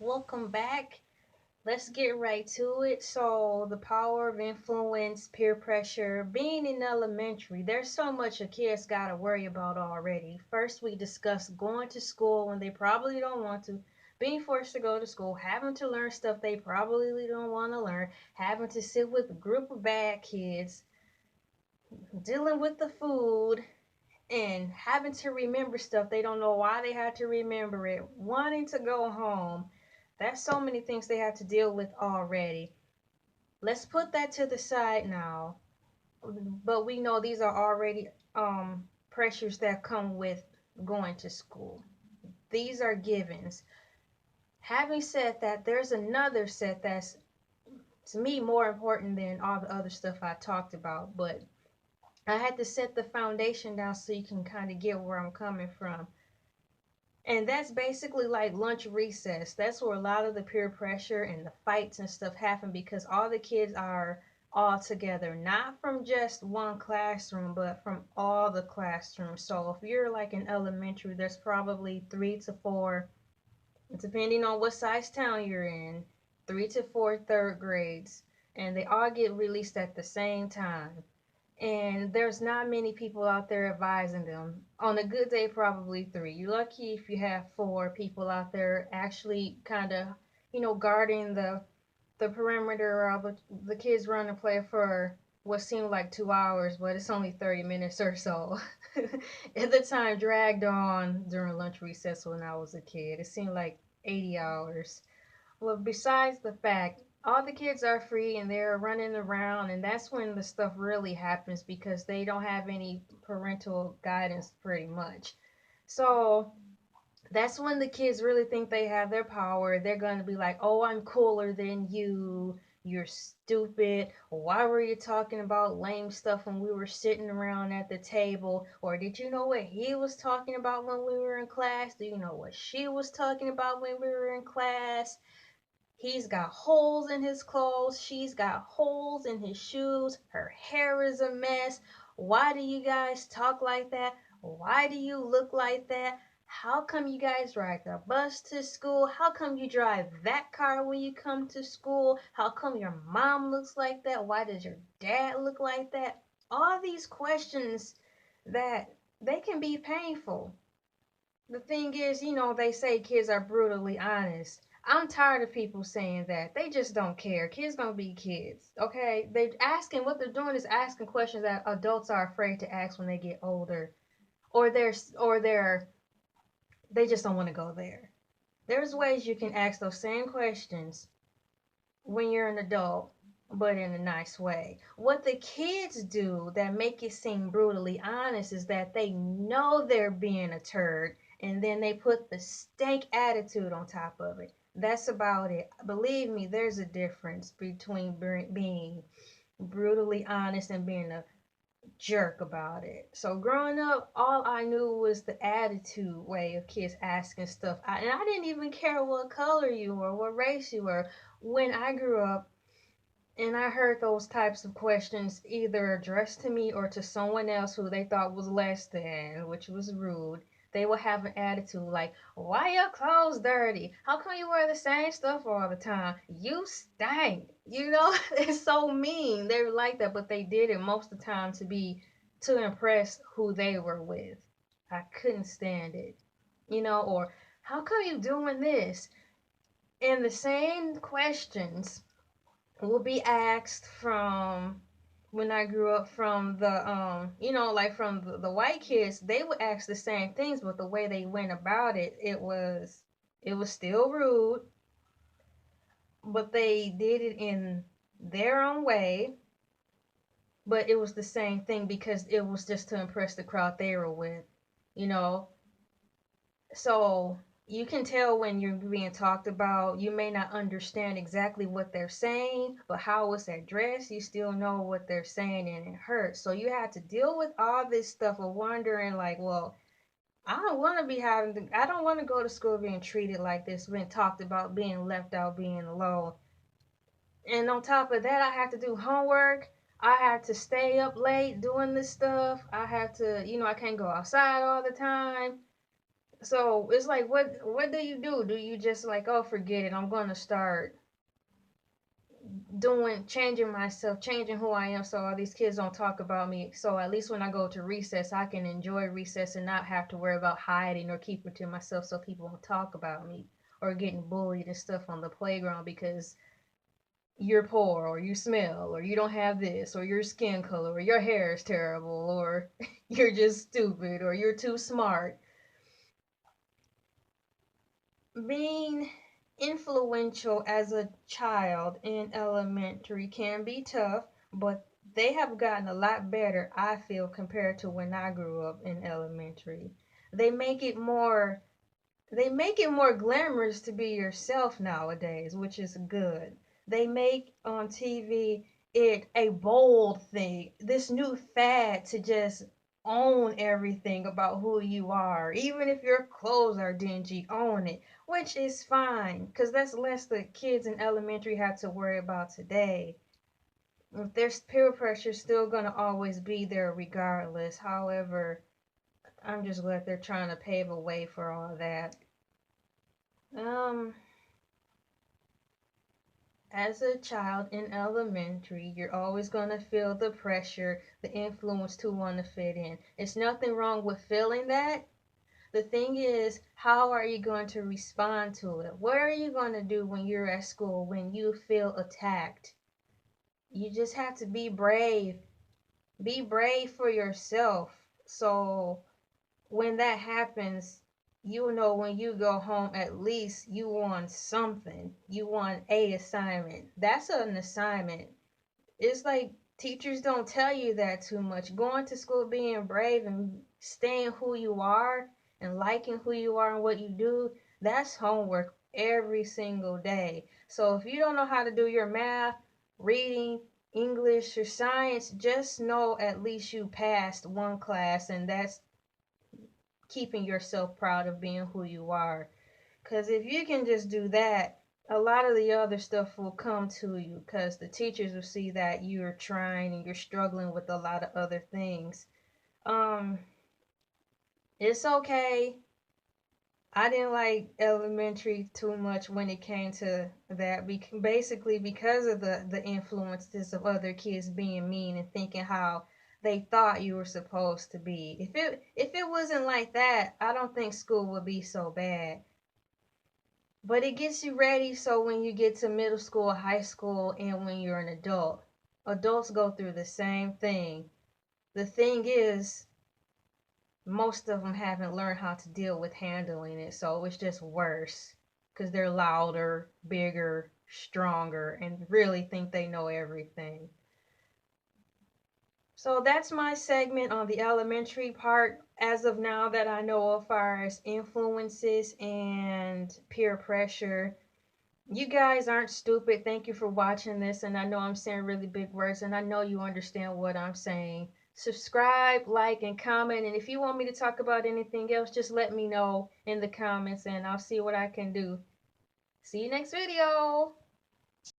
Welcome back. Let's get right to it. So, the power of influence, peer pressure, being in elementary, there's so much a kid's got to worry about already. First, we discussed going to school when they probably don't want to, being forced to go to school, having to learn stuff they probably don't want to learn, having to sit with a group of bad kids, dealing with the food, and having to remember stuff they don't know why they had to remember it, wanting to go home. That's so many things they have to deal with already. Let's put that to the side now. But we know these are already pressures that come with going to school. These are givens. Having said that, there's another set that's to me more important than all the other stuff I talked about, but I had to set the foundation down so you can kind of get where I'm coming from. And that's basically like lunch recess. That's where a lot of the peer pressure and the fights and stuff happen because all the kids are all together, not from just one classroom, but from all the classrooms. So if you're like in elementary, there's probably three to four, depending on what size town you're in, three to four third grades, and they all get released at the same time, and there's not many people out there advising them. On a good day, probably three. You're lucky if you have four people out there actually kind of, guarding the perimeter of the kids run and play for what seemed like 2 hours, but it's only 30 minutes or so. At the time dragged on during lunch recess when I was a kid. It seemed like 80 hours. Well, besides the fact, all the kids are free and they're running around, and that's when the stuff really happens because they don't have any parental guidance pretty much. So that's when the kids really think they have their power. They're going to be like, oh, I'm cooler than you. You're stupid. Why were you talking about lame stuff when we were sitting around at the table? Or did you know what he was talking about when we were in class? Do you know what she was talking about when we were in class? He's got holes in his clothes. She's got holes in his shoes. Her hair is a mess. Why do you guys talk like that? Why do you look like that? How come you guys ride the bus to school? How come you drive that car when you come to school? How come your mom looks like that? Why does your dad look like that? All these questions that they can be painful. The thing is, they say kids are brutally honest. I'm tired of people saying that. They just don't care. Kids gonna be kids, okay? They asking what they're doing is asking questions that adults are afraid to ask when they get older, or they just don't want to go there. There's ways you can ask those same questions when you're an adult, but in a nice way. What the kids do that make it seem brutally honest is that they know they're being a turd and then they put the stank attitude on top of it. That's about it. Believe me, there's a difference between being brutally honest and being a jerk about it. So growing up, all I knew was the attitude way of kids asking stuff. And I didn't even care what color you were, what race you were. When I grew up, and I heard those types of questions either addressed to me or to someone else who they thought was less than, which was rude. They would have an attitude like, why your clothes dirty? How come you wear the same stuff all the time? You stink. It's so mean. They're like that, but they did it most of the time to impress who they were with. I couldn't stand it. Or how come you doing this? And the same questions will be asked from when I grew up from like from the white kids. They would ask the same things, but the way they went about it, it was still rude, but they did it in their own way. But it was the same thing because it was just to impress the crowd they were with, you know. So you can tell when you're being talked about. You may not understand exactly what they're saying, but how it's addressed, you still know what they're saying and it hurts. So you have to deal with all this stuff of wondering, like, well, I don't want to go to school being treated like this, being talked about, being left out, being alone. And on top of that, I have to do homework. I have to stay up late doing this stuff. I have to, I can't go outside all the time. So it's like, what do you do? Do you just like, oh, forget it, I'm gonna start doing, changing myself, changing who I am, so all these kids don't talk about me, so at least when I go to recess I can enjoy recess and not have to worry about hiding or keeping to myself so people won't talk about me, or getting bullied and stuff on the playground because you're poor, or you smell, or you don't have this, or your skin color, or your hair is terrible, or you're just stupid, or you're too smart. Being influential as a child in elementary can be tough, but they have gotten a lot better, I feel, compared to when I grew up in elementary. They make it more they make it more glamorous to be yourself nowadays, which is good. They make on TV it a bold thing, this new fad to just own everything about who you are. Even if your clothes are dingy, own it, which is fine because that's less the kids in elementary have to worry about today. There's peer pressure still gonna always be there regardless. However, I'm just glad they're trying to pave a way for all that. Um, as a child in elementary, you're always going to feel the pressure, the influence to want to fit in. It's nothing wrong with feeling that. The thing is, how are you going to respond to it? What are you going to do when you're at school when you feel attacked? You just have to be brave. Be brave for yourself. So when that happens, you know when you go home, at least you won something. You won a assignment. That's an assignment. It's like teachers don't tell you that too much. Going to school, being brave and staying who you are and liking who you are and what you do, that's homework every single day. So if you don't know how to do your math, reading, English, or science, just know at least you passed one class, and that's keeping yourself proud of being who you are. Because if you can just do that, a lot of the other stuff will come to you because the teachers will see that you're trying and you're struggling with a lot of other things. Um, it's okay. I didn't like elementary too much when it came to that, basically because of the influences of other kids being mean and thinking how they thought you were supposed to be. If it wasn't like that, I don't think school would be so bad. But it gets you ready so when you get to middle school, high school, and when you're an adult, adults go through the same thing. The thing is, most of them haven't learned how to deal with handling it, so it's just worse because they're louder, bigger, stronger, and really think they know everything. So that's my segment on the elementary part as of now that I know of, far as influences and peer pressure. You guys aren't stupid. Thank you for watching this. And I know I'm saying really big words, and I know you understand what I'm saying. Subscribe, like, and comment. And if you want me to talk about anything else, just let me know in the comments, and I'll see what I can do. See you next video.